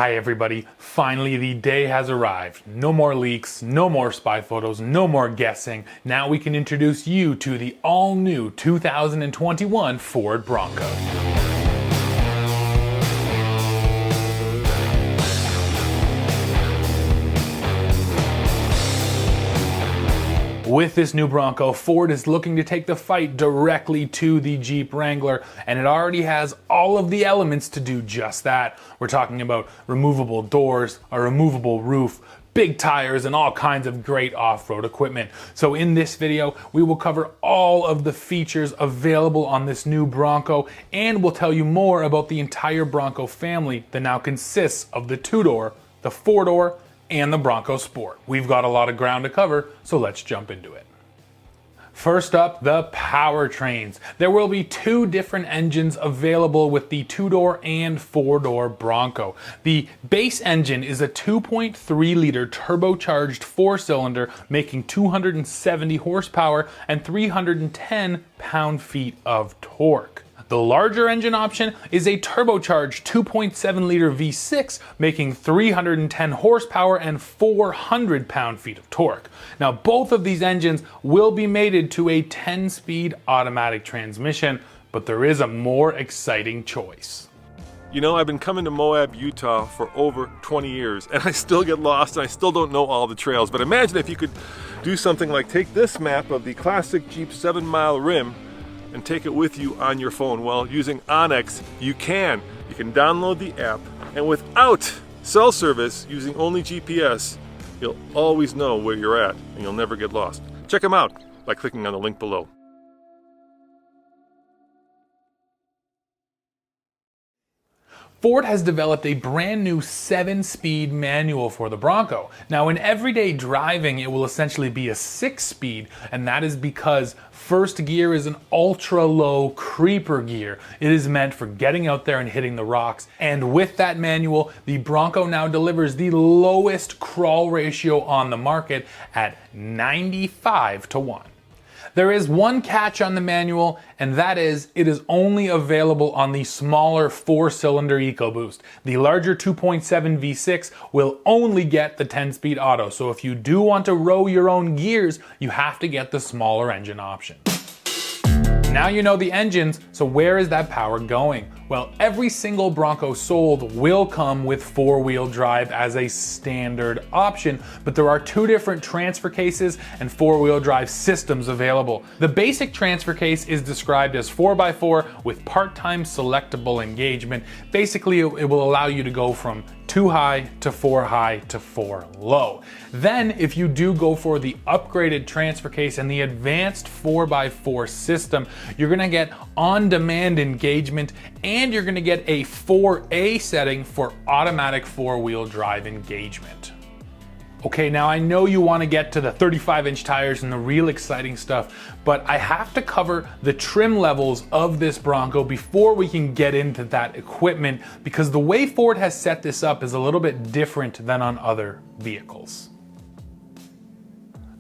Hi everybody, finally the day has arrived. No more leaks, no more spy photos, no more guessing. Now we can introduce you to the all-new 2021 Ford Bronco. With this new Bronco, Ford is looking to take the fight directly to the Jeep Wrangler, and it already has all of the elements to do just that. We're talking about removable doors, a removable roof, big tires, and all kinds of great off-road equipment. So in this video, we will cover all of the features available on this new Bronco, and we'll tell you more about the entire Bronco family that now consists of the two-door, the four-door, and the Bronco Sport. We've got a lot of ground to cover, so let's jump into it. First up, the powertrains. There will be two different engines available with the two-door and four-door Bronco. The base engine is a 2.3 liter turbocharged four-cylinder making 270 horsepower and 310 pound-feet of torque. The larger engine option is a turbocharged 2.7 liter V6 making 310 horsepower and 400 pound-feet of torque. Now both of these engines will be mated to a 10-speed automatic transmission, but there is a more exciting choice. You know, I've been coming to Moab, Utah for over 20 years and I still get lost and I still don't know all the trails. But imagine if you could do something like take this map of the classic Jeep 7-mile rim and take it with you on your phone. Well, using Onyx, you can download the app, and without cell service, using only GPS, you'll always know where you're at and you'll never get lost. Check them out by clicking on the link below. Ford has developed a brand new 7-speed manual for the Bronco. Now in everyday driving it will essentially be a 6-speed, and that is because first gear is an ultra low creeper gear. It is meant for getting out there and hitting the rocks, and with that manual the Bronco now delivers the lowest crawl ratio on the market at 95:1. There is one catch on the manual, and that is it is only available on the smaller 4-cylinder EcoBoost. The larger 2.7 V6 will only get the 10-speed auto, so if you do want to row your own gears, you have to get the smaller engine option. Now you know the engines, so where is that power going? Well, every single Bronco sold will come with 4-wheel drive as a standard option, but there are two different transfer cases and 4-wheel drive systems available. The basic transfer case is described as 4x4 with part-time selectable engagement. Basically, it will allow you to go from 2 high to 4 high to 4 low. Then if you do go for the upgraded transfer case and the advanced 4x4 system, you're gonna get on-demand engagement and you're gonna get a 4A setting for automatic 4-wheel drive engagement. Okay, now I know you want to get to the 35-inch tires and the real exciting stuff, but I have to cover the trim levels of this Bronco before we can get into that equipment, because the way Ford has set this up is a little bit different than on other vehicles.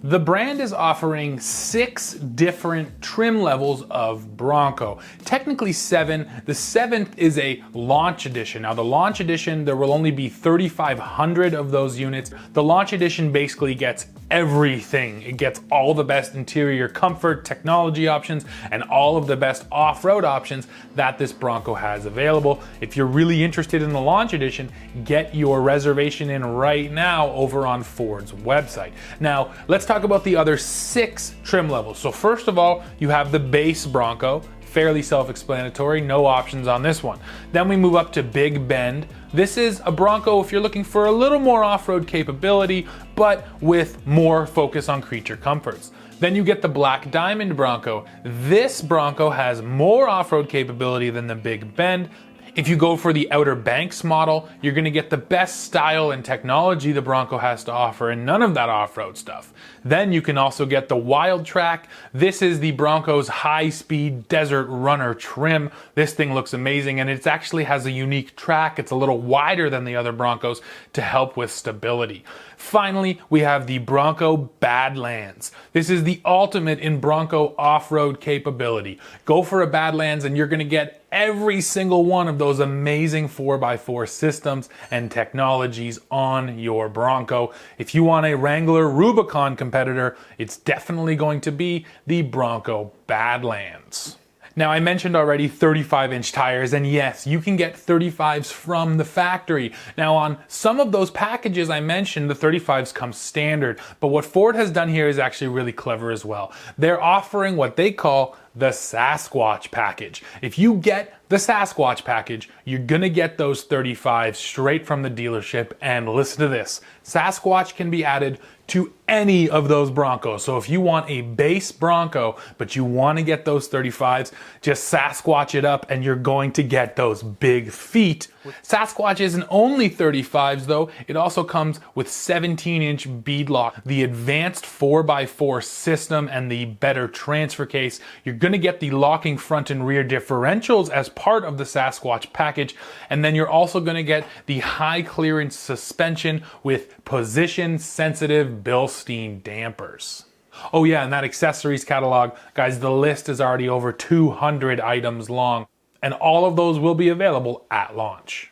The brand is offering 6 different trim levels of Bronco. Technically 7. The 7th is a launch edition. Now the launch edition, there will only be 3,500 of those units. The launch edition basically gets everything. It gets all the best interior comfort, technology options, and all of the best off-road options that this Bronco has available. If you're really interested in the launch edition, get your reservation in right now over on Ford's website. Now, let's talk about the other 6 trim levels. So first of all, you have the base Bronco. Fairly self-explanatory, no options on this one. Then we move up to Big Bend. This is a Bronco if you're looking for a little more off-road capability, but with more focus on creature comforts. Then you get the Black Diamond Bronco. This Bronco has more off-road capability than the Big Bend. If you go for the Outer Banks model, you're gonna get the best style and technology the Bronco has to offer and none of that off-road stuff. Then you can also get the Wild Track. This is the Bronco's high-speed desert runner trim. This thing looks amazing and it actually has a unique track. It's a little wider than the other Broncos to help with stability. Finally, we have the Bronco Badlands. This is the ultimate in Bronco off-road capability. Go for a Badlands and you're gonna get every single one of those amazing 4x4 systems and technologies on your Bronco. If you want a Wrangler Rubicon competitor, it's definitely going to be the Bronco Badlands. Now, I mentioned already 35-inch tires, and yes, you can get 35s from the factory. Now, on some of those packages I mentioned, the 35s come standard, but what Ford has done here is actually really clever as well. They're offering what they call the Sasquatch package. If you get the Sasquatch package, you're gonna get those 35s straight from the dealership, and listen to this, Sasquatch can be added to any of those Broncos. So if you want a base Bronco, but you want to get those 35s, just Sasquatch it up and you're going to get those big feet. Sasquatch isn't only 35s though, it also comes with 17-inch beadlock, the advanced 4x4 system, and the better transfer case. You're going to get the locking front and rear differentials as part of the Sasquatch package, and then you're also going to get the high clearance suspension with position sensitive Bilstein dampers. Oh yeah, and that accessories catalog, guys, the list is already over 200 items long, and all of those will be available at launch.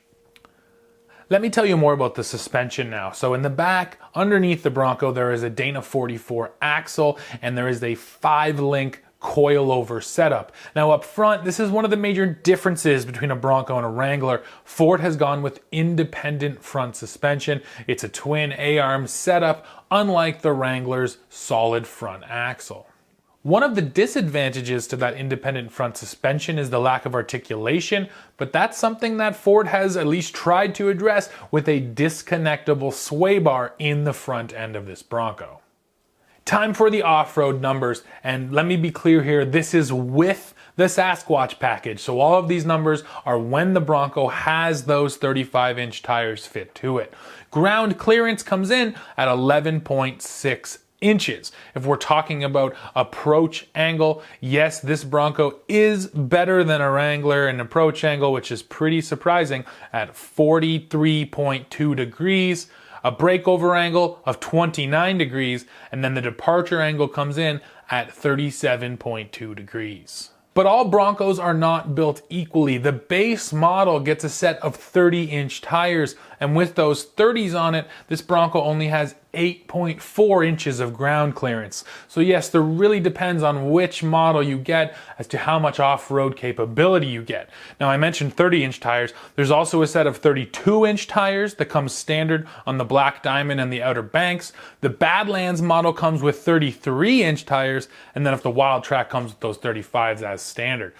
Let me tell you more about the suspension now. So in the back, underneath the Bronco, there is a Dana 44 axle, and there is a 5-link coilover setup. Now up front, this is one of the major differences between a Bronco and a Wrangler. Ford has gone with independent front suspension. It's a twin A-arm setup, unlike the Wrangler's solid front axle. One of the disadvantages to that independent front suspension is the lack of articulation, but that's something that Ford has at least tried to address with a disconnectable sway bar in the front end of this Bronco. Time for the off-road numbers, and let me be clear here, this is with the Sasquatch package. So all of these numbers are when the Bronco has those 35-inch tires fit to it. Ground clearance comes in at 11.6 inches. If we're talking about approach angle, yes, this Bronco is better than a Wrangler in approach angle, which is pretty surprising, at 43.2 degrees. A breakover angle of 29 degrees, and then the departure angle comes in at 37.2 degrees. But all Broncos are not built equally. The base model gets a set of 30-inch tires, and with those 30s on it, this Bronco only has 8.4 inches of ground clearance. So yes, there really depends on which model you get as to how much off-road capability you get. Now I mentioned 30-inch tires. There's also a set of 32-inch tires that comes standard on the Black Diamond and the Outer Banks. The Badlands model comes with 33-inch tires, and then if the Wild Track comes with those 35s as standard.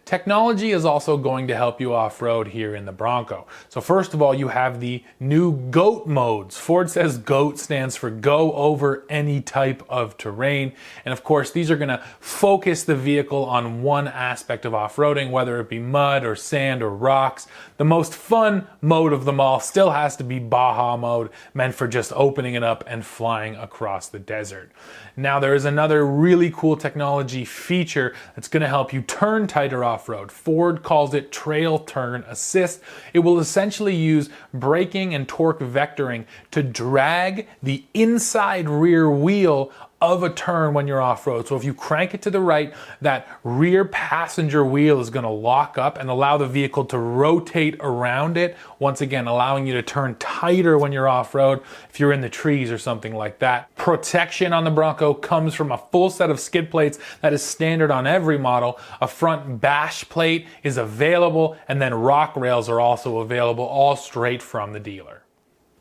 Technology is also going to help you off-road here in the Bronco. So first of all, you have the new GOAT modes. Ford says GOAT stands for go over any type of terrain. And of course, these are going to focus the vehicle on one aspect of off-roading, whether it be mud or sand or rocks. The most fun mode of them all still has to be Baja mode, meant for just opening it up and flying across the desert. Now there is another really cool technology feature that's going to help you turn tighter off-road. Ford calls it Trail Turn Assist. It will essentially use braking and torque vectoring to drag the inside rear wheel of a turn when you're off-road. So if you crank it to the right, that rear passenger wheel is going to lock up and allow the vehicle to rotate around it, once again allowing you to turn tighter when you're off-road if you're in the trees or something like that. Protection on the Bronco comes from a full set of skid plates that is standard on every model. A front bash plate is available, and then rock rails are also available, all straight from the dealer.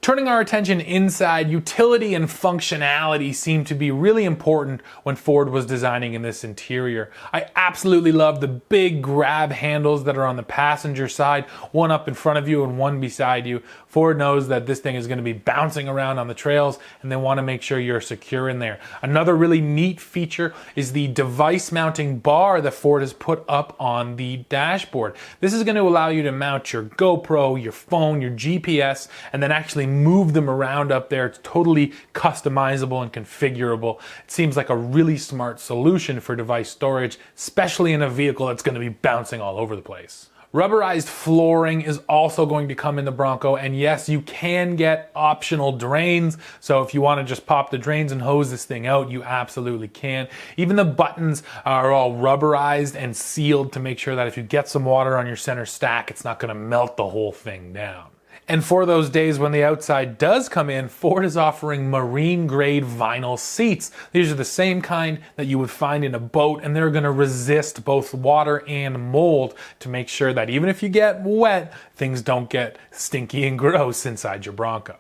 Turning our attention inside, utility and functionality seem to be really important when Ford was designing in this interior. I absolutely love the big grab handles that are on the passenger side, one up in front of you and one beside you. Ford knows that this thing is going to be bouncing around on the trails, and they want to make sure you're secure in there. Another really neat feature is the device mounting bar that Ford has put up on the dashboard. This is going to allow you to mount your GoPro, your phone, your GPS, and then actually move them around up there. It's totally customizable and configurable. It seems like a really smart solution for device storage, especially in a vehicle that's going to be bouncing all over the place. Rubberized flooring is also going to come in the Bronco, and yes, you can get optional drains, so if you want to just pop the drains and hose this thing out, you absolutely can. Even the buttons are all rubberized and sealed to make sure that if you get some water on your center stack, it's not going to melt the whole thing down. And for those days when the outside does come in, Ford is offering marine grade vinyl seats. These are the same kind that you would find in a boat, and they're going to resist both water and mold to make sure that even if you get wet, things don't get stinky and gross inside your Bronco.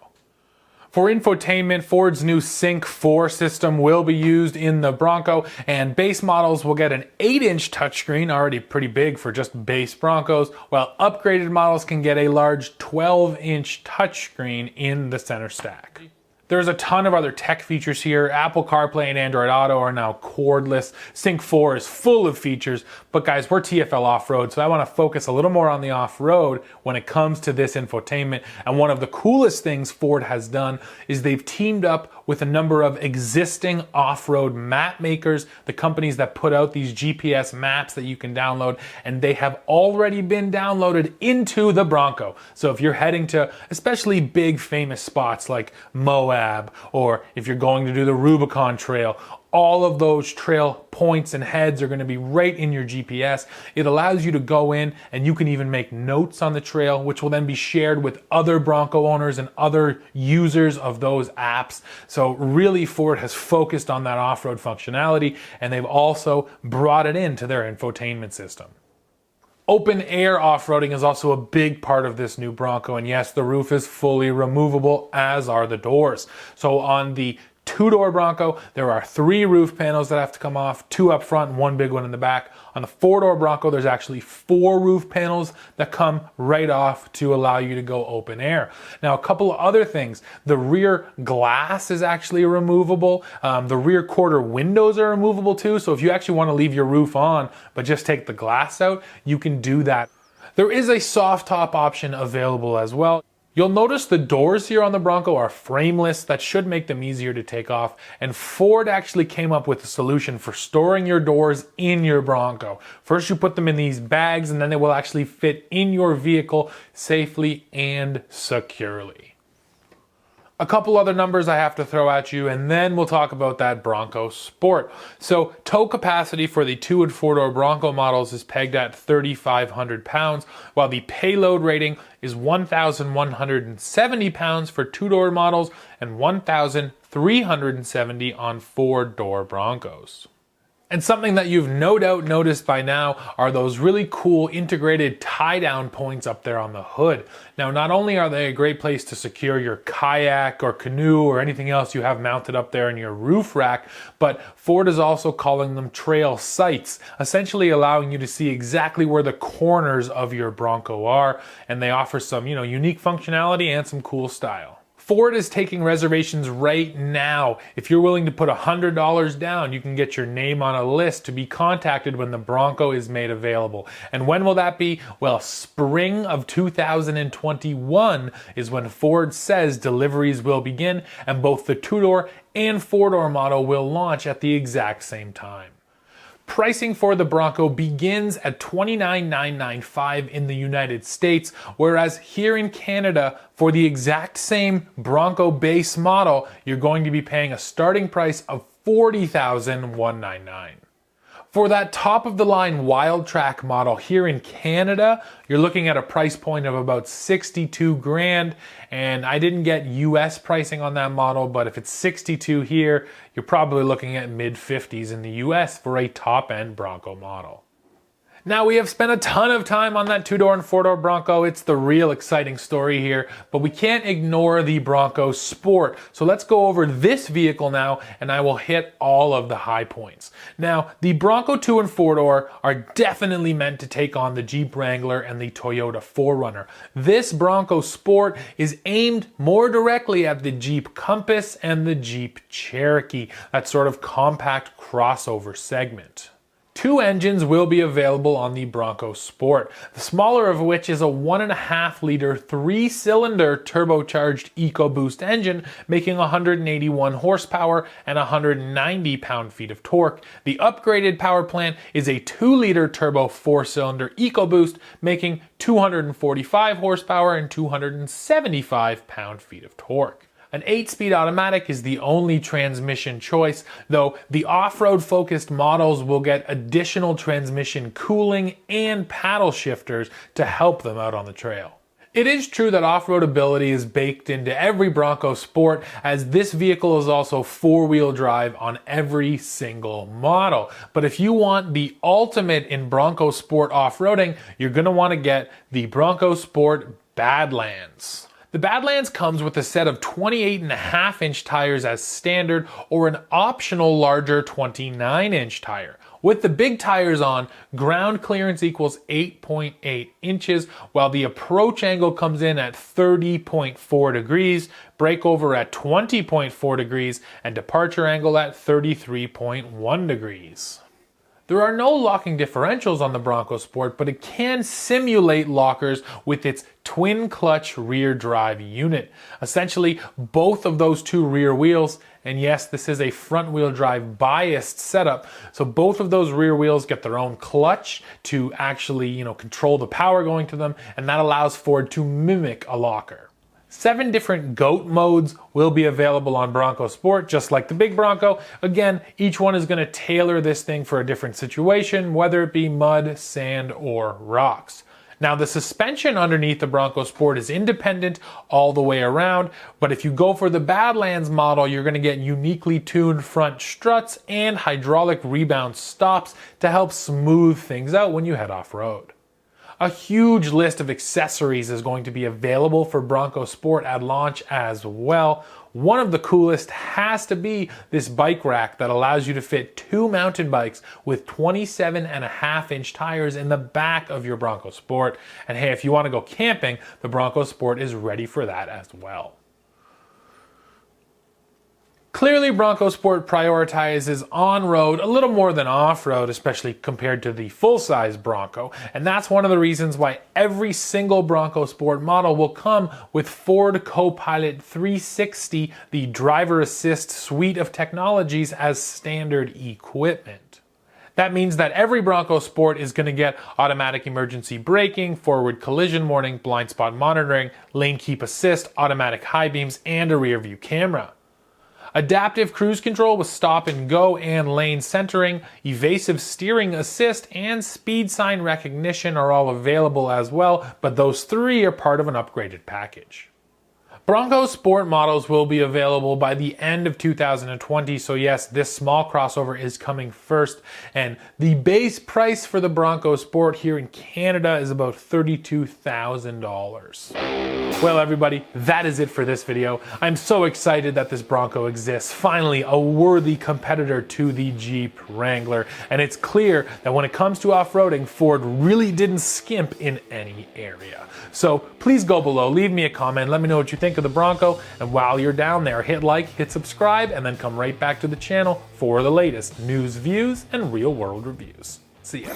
For infotainment, Ford's new Sync 4 system will be used in the Bronco, and base models will get an 8-inch touchscreen, already pretty big for just base Broncos, while upgraded models can get a large 12-inch touchscreen in the center stack. There's a ton of other tech features here. Apple CarPlay and Android Auto are now cordless. Sync 4 is full of features, but guys, we're TFL Off-Road, so I want to focus a little more on the off-road when it comes to this infotainment. And one of the coolest things Ford has done is they've teamed up with a number of existing off-road map makers, the companies that put out these GPS maps that you can download, and they have already been downloaded into the Bronco. So if you're heading to especially big famous spots like Moab, or if you're going to do the Rubicon Trail, all of those trail points and heads are going to be right in your GPS. It allows you to go in and you can even make notes on the trail, which will then be shared with other Bronco owners and other users of those apps. So really, Ford has focused on that off-road functionality, and they've also brought it into their infotainment system. Open air off-roading is also a big part of this new Bronco, and yes, the roof is fully removable, as are the doors. So on the two-door Bronco, there are 3 roof panels that have to come off, 2 up front and 1 big one in the back. On the 4-door Bronco, there's actually 4 roof panels that come right off to allow you to go open air. Now, a couple of other things. The rear glass is actually removable. The rear quarter windows are removable too, so if you actually want to leave your roof on but just take the glass out, you can do that. There is a soft top option available as well. You'll notice the doors here on the Bronco are frameless. That should make them easier to take off. And Ford actually came up with a solution for storing your doors in your Bronco. First, you put them in these bags, and then they will actually fit in your vehicle safely and securely. A couple other numbers I have to throw at you, and then we'll talk about that Bronco Sport. So tow capacity for the 2- and 4-door Bronco models is pegged at 3,500 pounds, while the payload rating is 1,170 pounds for 2-door models and 1,370 on 4-door Broncos. And something that you've no doubt noticed by now are those really cool integrated tie-down points up there on the hood. Now, not only are they a great place to secure your kayak or canoe or anything else you have mounted up there in your roof rack, but Ford is also calling them trail sights, essentially allowing you to see exactly where the corners of your Bronco are, and they offer some, unique functionality and some cool style. Ford is taking reservations right now. If you're willing to put $100 down, you can get your name on a list to be contacted when the Bronco is made available. And when will that be? Well, spring of 2021 is when Ford says deliveries will begin, and both the 2-door and 4-door model will launch at the exact same time. Pricing for the Bronco begins at $29,995 in the United States, whereas here in Canada, for the exact same Bronco base model, you're going to be paying a starting price of $40,199. For that top-of-the-line Wild Track model here in Canada, you're looking at a price point of about $62,000, and I didn't get US pricing on that model, but if it's $62,000 here, you're probably looking at mid-50s in the US for a top-end Bronco model. Now, we have spent a ton of time on that 2-door and 4-door Bronco. It's the real exciting story here, but we can't ignore the Bronco Sport. So let's go over this vehicle now, and I will hit all of the high points. Now, the Bronco 2 and 4-door are definitely meant to take on the Jeep Wrangler and the Toyota 4Runner. This Bronco Sport is aimed more directly at the Jeep Compass and the Jeep Cherokee, that sort of compact crossover segment. Two engines will be available on the Bronco Sport, the smaller of which is a 1.5-liter 3-cylinder turbocharged EcoBoost engine making 181 horsepower and 190 pound-feet of torque. The upgraded power plant is a 2-liter turbo 4-cylinder EcoBoost making 245 horsepower and 275 pound-feet of torque. An 8-speed automatic is the only transmission choice, though the off-road focused models will get additional transmission cooling and paddle shifters to help them out on the trail. It is true that off-road ability is baked into every Bronco Sport, as this vehicle is also 4-wheel drive on every single model. But if you want the ultimate in Bronco Sport off-roading, you're going to want to get the Bronco Sport Badlands. The Badlands comes with a set of 28.5-inch tires as standard or an optional larger 29-inch tire. With the big tires on, ground clearance equals 8.8 inches, while the approach angle comes in at 30.4 degrees, breakover at 20.4 degrees, and departure angle at 33.1 degrees. There are no locking differentials on the Bronco Sport, but it can simulate lockers with its twin clutch rear drive unit. Essentially, both of those two rear wheels, and yes, this is a front wheel drive biased setup, so both of those rear wheels get their own clutch to actually, control the power going to them, and that allows Ford to mimic a locker. 7 different GOAT modes will be available on Bronco Sport, just like the big Bronco. Again, each one is going to tailor this thing for a different situation, whether it be mud, sand, or rocks. Now, the suspension underneath the Bronco Sport is independent all the way around, but if you go for the Badlands model, you're going to get uniquely tuned front struts and hydraulic rebound stops to help smooth things out when you head off-road. A huge list of accessories is going to be available for Bronco Sport at launch as well. One of the coolest has to be this bike rack that allows you to fit 2 mountain bikes with 27.5-inch tires in the back of your Bronco Sport. And hey, if you want to go camping, the Bronco Sport is ready for that as well. Clearly, Bronco Sport prioritizes on-road a little more than off-road, especially compared to the full-size Bronco, and that's one of the reasons why every single Bronco Sport model will come with Ford Co-Pilot 360, the driver assist suite of technologies, as standard equipment. That means that every Bronco Sport is going to get automatic emergency braking, forward collision warning, blind spot monitoring, lane keep assist, automatic high beams, and a rear view camera. Adaptive cruise control with stop and go and lane centering, evasive steering assist, and speed sign recognition are all available as well, but those 3 are part of an upgraded package. Bronco Sport models will be available by the end of 2020, so yes, this small crossover is coming first, and the base price for the Bronco Sport here in Canada is about $32,000. Well, everybody, that is it for this video. I'm so excited that this Bronco exists, finally a worthy competitor to the Jeep Wrangler, and it's clear that when it comes to off-roading, Ford really didn't skimp in any area. So please go below, leave me a comment, let me know what you think of the Bronco, and while you're down there, hit like, hit subscribe, and then come right back to the channel for the latest news, views, and real-world reviews. See ya.